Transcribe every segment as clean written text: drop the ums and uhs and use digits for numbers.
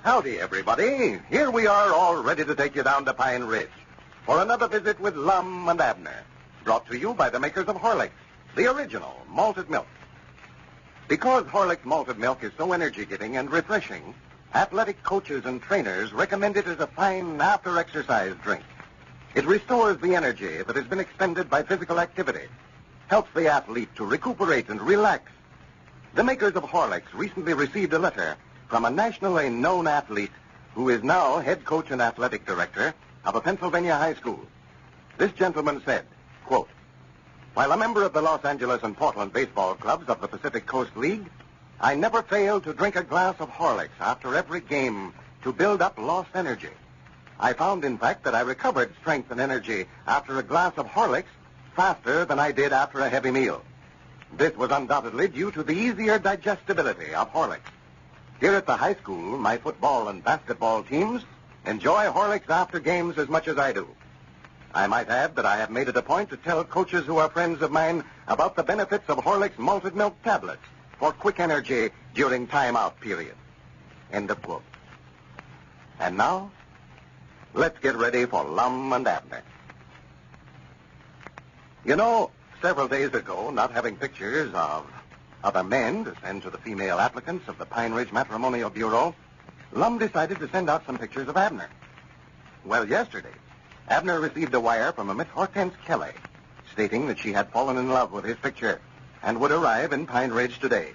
Howdy, everybody. Here we are, all ready to take you down to Pine Ridge for another visit with Lum and Abner, brought to you by the makers of Horlicks, the original malted milk. Because Horlicks malted milk is so energy-giving and refreshing, athletic coaches and trainers recommend it as a fine after-exercise drink. It restores the energy that has been expended by physical activity, helps the athlete to recuperate and relax. The makers of Horlicks recently received a letter from a nationally known athlete who is now head coach and athletic director of a Pennsylvania high school. This gentleman said, quote, "While a member of the Los Angeles and Portland baseball clubs of the Pacific Coast League, I never failed to drink a glass of Horlicks after every game to build up lost energy. I found, in fact, that I recovered strength and energy after a glass of Horlicks faster than I did after a heavy meal. This was undoubtedly due to the easier digestibility of Horlicks. Here at the high school, my football and basketball teams enjoy Horlicks after games as much as I do. I might add that I have made it a point to tell coaches who are friends of mine about the benefits of Horlicks malted milk tablets for quick energy during timeout periods." End of quote. And now, let's get ready for Lum and Abner. You know, several days ago, not having pictures of other men to send to the female applicants of the Pine Ridge Matrimonial Bureau, Lum decided to send out some pictures of Abner. Well, yesterday, Abner received a wire from a Miss Hortense Kelly stating that she had fallen in love with his picture and would arrive in Pine Ridge today.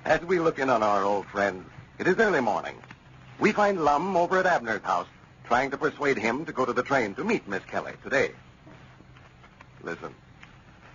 As we look in on our old friends, it is early morning. We find Lum over at Abner's house trying to persuade him to go to the train to meet Miss Kelly today. Listen.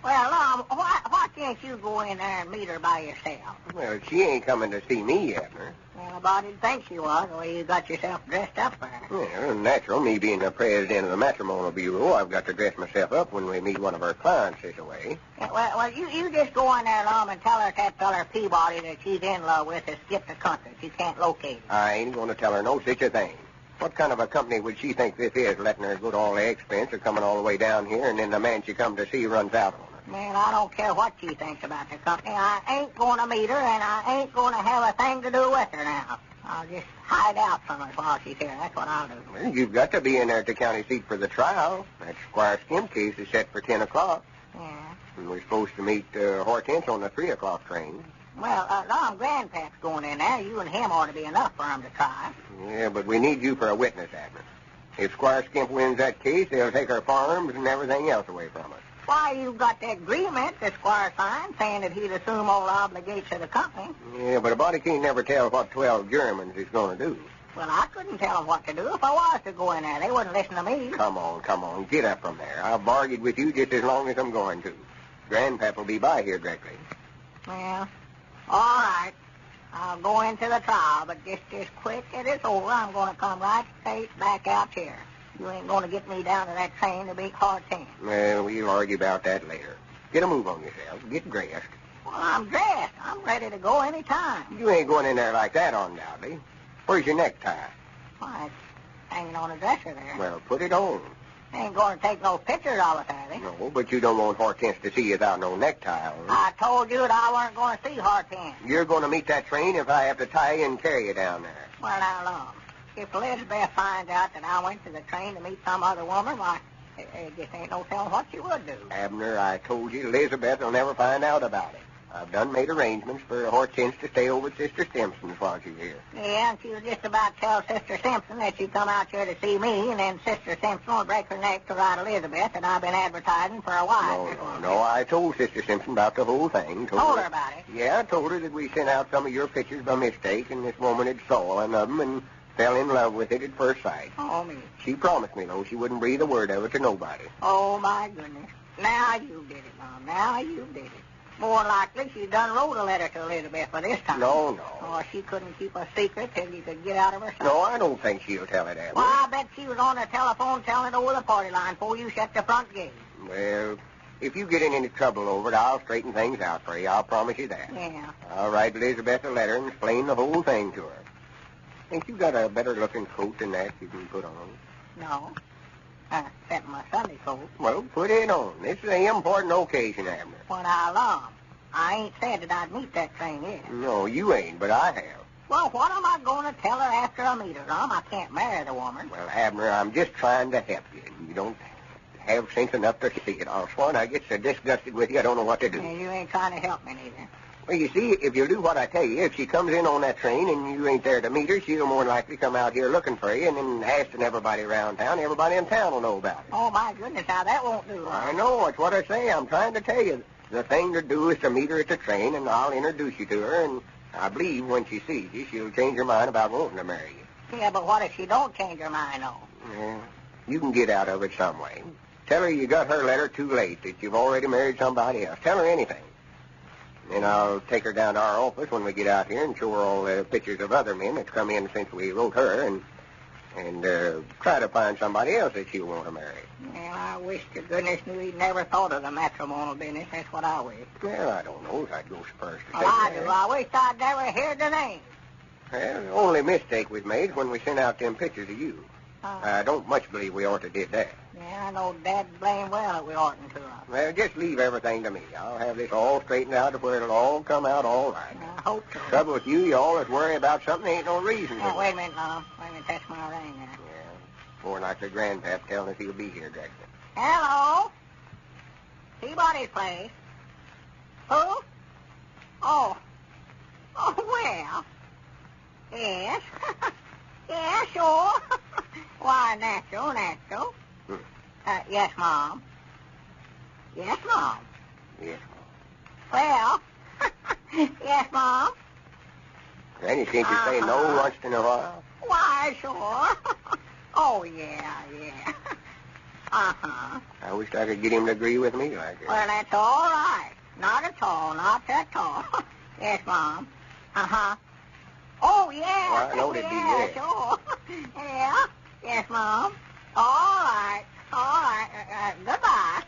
Well, why can't you go in there and meet her by yourself? Well, she ain't coming to see me, Abner. Well, I didn't think she was, the way you got yourself dressed up for her. Well, natural. Me being the president of the Matrimonial Bureau, I've got to dress myself up when we meet one of our clients this way. Yeah, well, you just go in there, Lum, and tell her that feller Peabody that she's in love with has skipped the country. She can't locate him. I ain't going to tell her no such a thing. What kind of a company would she think this is, letting her go to all the expense of coming all the way down here, and then the man she come to see runs out on her? Man, I don't care what she thinks about the company. I ain't going to meet her, and I ain't going to have a thing to do with her now. I'll just hide out from her while she's here. That's what I'll do. Well, you've got to be in there at the county seat for the trial. That Squire Skimp case is set for 10 o'clock. Yeah. And we're supposed to meet Hortense on the 3 o'clock train. Well, Lum, Grandpap's going in there. You and him ought to be enough for him to try. Yeah, but we need you for a witness, Abner. If Squire Skimp wins that case, they'll take our farms and everything else away from us. Why, you've got that agreement that Squire signed saying that he'd assume all the obligations of the company. Yeah, but a body can't never tell what 12 Germans is going to do. Well, I couldn't tell them what to do if I was to go in there. They wouldn't listen to me. Come on. Get up from there. I've bargained with you just as long as I'm going to. Grandpap will be by here directly. Well, all right. I'll go into the trial, but just as quick as it's over, I'm going to come right straight back out here. You ain't going to get me down to that train to beat Hortense. Well, we'll argue about that later. Get a move on yourself. Get dressed. Well, I'm dressed. I'm ready to go any time. You ain't going in there like that, undoubtedly. Where's your necktie? Why, it's hanging on a dresser there. Well, put it on. Ain't going to take no pictures of us, are they? No, but you don't want Hortense to see you without no necktie on. I told you that I weren't going to see Hortense. You're going to meet that train if I have to tie you and carry you down there. Well, now, Lum, if Elizabeth finds out that I went to the train to meet some other woman, why, it just ain't no telling what she would do. Abner, I told you Elizabeth will never find out about it. I've done made arrangements for Hortense to stay over at Sister Simpson's while she's here. Yeah, and she was just about to tell Sister Simpson that she'd come out here to see me, and then Sister Simpson will break her neck to write Elizabeth, and I've been advertising for a while. No, I told Sister Simpson about the whole thing. Told her about it? Yeah, I told her that we sent out some of your pictures by mistake, and this woman had saw one of them and fell in love with it at first sight. Oh, me. She promised me, though, she wouldn't breathe a word of it to nobody. Oh, my goodness. Now you did it, Mom. Now you did it. More likely she done wrote a letter to Elizabeth by this time. No. Or she couldn't keep a secret till you could get out of her sight. No, I don't think she'll tell it, Abner. Well, I bet she was on the telephone telling it over the party line before you shut the front gate. Well, if you get in any trouble over it, I'll straighten things out for you. I'll promise you that. Yeah. I'll write Elizabeth a letter and explain the whole thing to her. Think you got a better-looking coat than that you can put on? No. Except my Sunday coat. Well, put it on. This is an important occasion, Abner. Well, now, Lum, I ain't said that I'd meet that train yet. No, you ain't, but I have. Well, what am I going to tell her after I meet her, Lum? I can't marry the woman. Well, Abner, I'm just trying to help you. You don't have sense enough to see it. I'll sworn I get so disgusted with you, I don't know what to do. And you ain't trying to help me neither. Well, you see, if you'll do what I tell you, if she comes in on that train and you ain't there to meet her, she'll more than likely come out here looking for you and then asking everybody around town. Everybody in town will know about it. Oh, my goodness, now that won't do. I know. It's what I say. I'm trying to tell you. The thing to do is to meet her at the train, and I'll introduce you to her, and I believe when she sees you, she'll change her mind about wanting to marry you. Yeah, but what if she don't change her mind, though? Yeah, you can get out of it some way. Tell her you got her letter too late, that you've already married somebody else. Tell her anything. And I'll take her down to our office when we get out here and show her all the pictures of other men that's come in since we wrote her, and try to find somebody else that she'll want to marry. Well, I wish to goodness knew he'd never thought of the matrimonial business. That's what I wish. Well, I don't know if I'd go so far as to Well, say I that. do. I wish I'd never heard the name. Well, the only mistake we've made is when we sent out them pictures of you. I don't much believe we ought to did that. Yeah, I know Dad blame well that we oughtn't to. Well, just leave everything to me. I'll have this all straightened out to where it'll all come out all right. I hope so. Trouble with you always worry about something ain't no reason to. Oh, wait a minute, Lum. Wait a minute, that's my ring there. Yeah, more like the grandpap telling us he'll be here directly. Hello? Peabody's place. Who? Oh. Oh, well. Yes. Yeah, sure. Why, natural. Yes, Mom. Yes, Mom. Yes. Well, yes, Mom. Granny seems to say no once in a while. Why, sure. Oh, yeah. Uh-huh. I wish I could get him to agree with me like that. Well, that's all right. Not at all. Yes, Mom. Uh-huh. Oh, yeah. Well, I know they'd be there. Sure. Yeah. Yes, Mom. All right. Goodbye.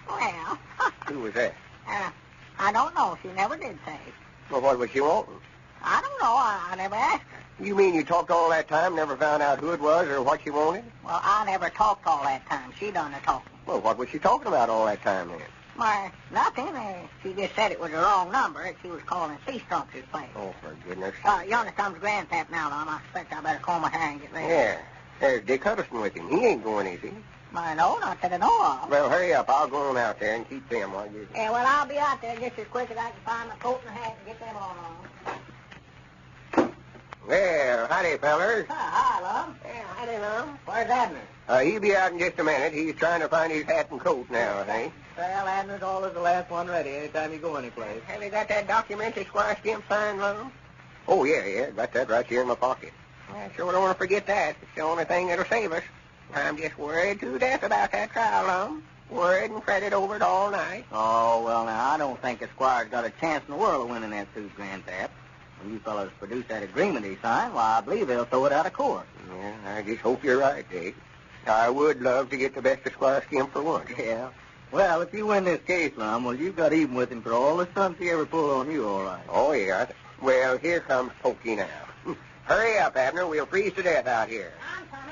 Well. Who was that? I don't know. She never did say. Well, what was she wanting? I don't know. I never asked her. You mean you talked all that time, never found out who it was or what she wanted? Well, I never talked all that time. She done the talking. Well, what was she talking about all that time then? Why, nothing. She just said it was the wrong number. She was calling Sea Strump's place. Oh, for goodness. Yonder comes Grandpap now, Lum. I expect I better comb my hair and get ready. Yeah. There's Dick Huddleston with him. He ain't going, is he? I know, not that I know of. Well, hurry up. I'll go on out there and keep them while you're... Yeah, well, I'll be out there just as quick as I can find my coat and hat and get them on. Well, howdy, fellers. Hi, Lum. Yeah, howdy, Lum. Where's Abner? He'll be out in just a minute. He's trying to find his hat and coat now, I think. Well, Abner's always the last one ready anytime you go anyplace. Have you got that documentary Squire Stimp signed, Lum? Oh, yeah. Got that right here in my pocket. I sure don't want to forget that. It's the only thing that'll save us. I'm just worried to death about that trial, Lum. Worried and fretted over it all night. Oh, well, now, I don't think the Squire's got a chance in the world of winning that suit, Grandpap. When you fellows produce that agreement he signed, why, I believe they'll throw it out of court. Yeah, I just hope you're right, Dick. I would love to get the best of Squire Stimp for once. Yeah. Well, if you win this case, Lum, well, you've got even with him for all the stunts he ever pulled on you, all right. Oh, yeah. Well, here comes Pokey now. Hurry up, Abner. We'll freeze to death out here. I'm coming.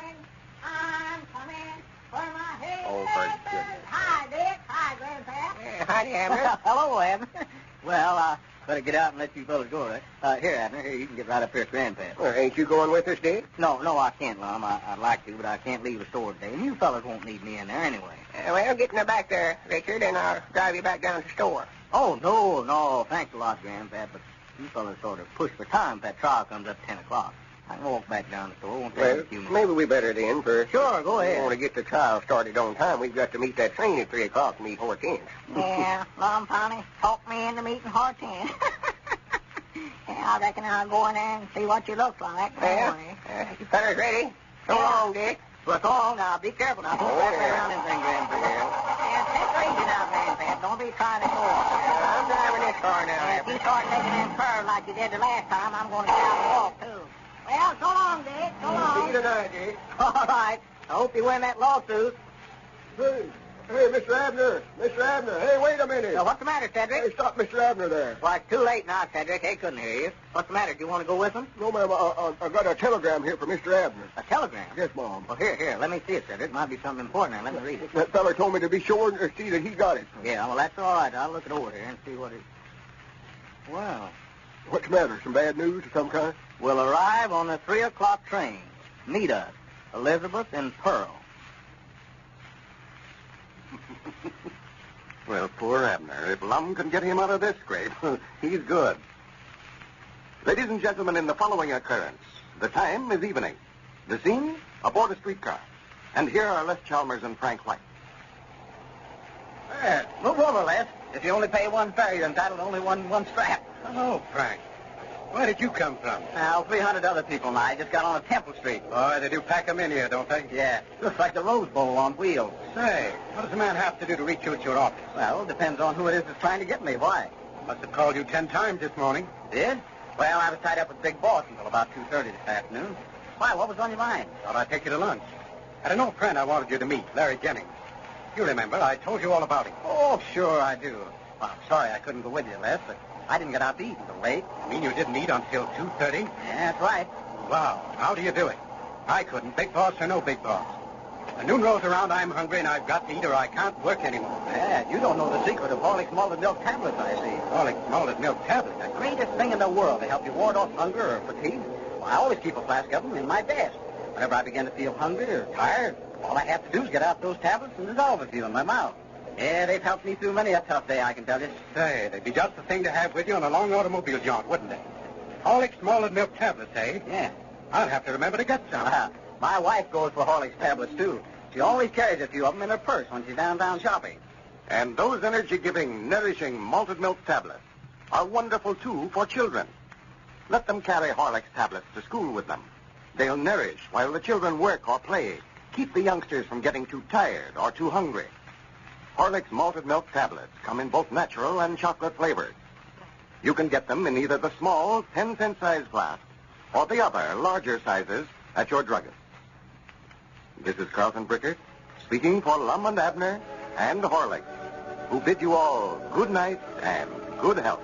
For my head. Oh, for goodness. Hi, Dick. Hi, Grandpap. Yeah, howdy, Abner. Hello, Abner. Well, better get out and let you fellas go, right? Here, Abner. Here, you can get right up here at Grandpap. Well, ain't you going with us, Dick? No, I can't, Lum. I'd like to, but I can't leave the store today. And you fellas won't need me in there anyway. Well, get in the back there, Richard, and I'll drive you back down to the store. Oh, no. Thanks a lot, Grandpap, but you fellas sort of push for time if that trial comes up 10 o'clock. I can walk back down the store. Won't take Well, a few minutes. maybe we better then, for... Sure, go ahead. We want to get the trial started on time. We've got to meet that train at 3 o'clock to meet Hortense. Yeah, Lum finally talked me into meeting Hortense. Yeah, I reckon I'll go in there and see what you look like. Well, you fellas ready? So long, Dick. Well, so long now. Be careful now. Don't back around this thing, Grandpap. Yeah, take it easy now, Grandpap. Don't be trying to go off. I'm driving this car now. If you start taking them curves like you did the last time, I'm going to get out and walk, too. Well, so long, Dick. So long. See you tonight, Dick. All right. I hope you win that lawsuit. Hey, Mr. Abner. Hey, wait a minute. What's the matter, Cedric? Hey, stop Mr. Abner there. Well, it's too late now, Cedric. They couldn't hear you. What's the matter? Do you want to go with them? No, ma'am. I got a telegram here from Mr. Abner. A telegram? Yes, Mom. Well, here. Let me see it, Cedric. It might be something important. Now, let me read it. That feller told me to be sure to see that he got it. Yeah, well, that's all right. I'll look it over here and see what it... Well, What's the matter? Some bad news of some kind? Will arrive on the 3 o'clock train. Meet us, Elizabeth and Pearl. Well, poor Abner. If Lum can get him out of this scrape, he's good. Ladies and gentlemen, in the following occurrence, the time is evening. The scene, aboard a streetcar. And here are Les Chalmers and Frank White. Move over, Les. If you only pay one fare, you're entitled to only one strap. Hello, Frank. Where did you come from? Now, 300 other people and I just got on a Temple Street. Oh, they do pack 'em in here, don't they? Yeah, looks like the Rose Bowl on wheels. Say, what does a man have to do to reach you at your office? Well, it depends on who it is that's trying to get me. Why? Must have called you 10 times this morning. Did? Well, I was tied up with Big Boss until about 2:30 this afternoon. Why, what was on your mind? Thought I'd take you to lunch. Had an old friend I wanted you to meet, Larry Jennings. You remember, I told you all about him. Oh, sure I do. Well, I'm sorry I couldn't go with you, Les, but I didn't get out to eat until late. You mean you didn't eat until 2:30? Yeah, that's right. Wow, how do you do it? I couldn't, big boss or no big boss. When noon rolls around, I'm hungry and I've got to eat or I can't work anymore. Yeah, you don't know the secret of Horlick's malted milk tablets, I see. Horlick's malted milk tablet. The greatest thing in the world to help you ward off hunger or fatigue. Well, I always keep a flask of them in my desk. Whenever I begin to feel hungry or tired, all I have to do is get out those tablets and dissolve a few in my mouth. Yeah, they've helped me through many a tough day, I can tell you. Say, they'd be just the thing to have with you on a long automobile jaunt, wouldn't they? Horlick's malted milk tablets, eh? Yeah. I'll have to remember to get some. My wife goes for Horlick's tablets, too. She always carries a few of them in her purse when she's downtown shopping. And those energy-giving, nourishing malted milk tablets are wonderful, too, for children. Let them carry Horlick's tablets to school with them. They'll nourish while the children work or play. Keep the youngsters from getting too tired or too hungry. Horlick's malted milk tablets come in both natural and chocolate flavors. You can get them in either the small 10-cent size glass or the other larger sizes at your druggist. This is Carlton Brickert speaking for Lum and Abner and Horlick, who bid you all good night and good health.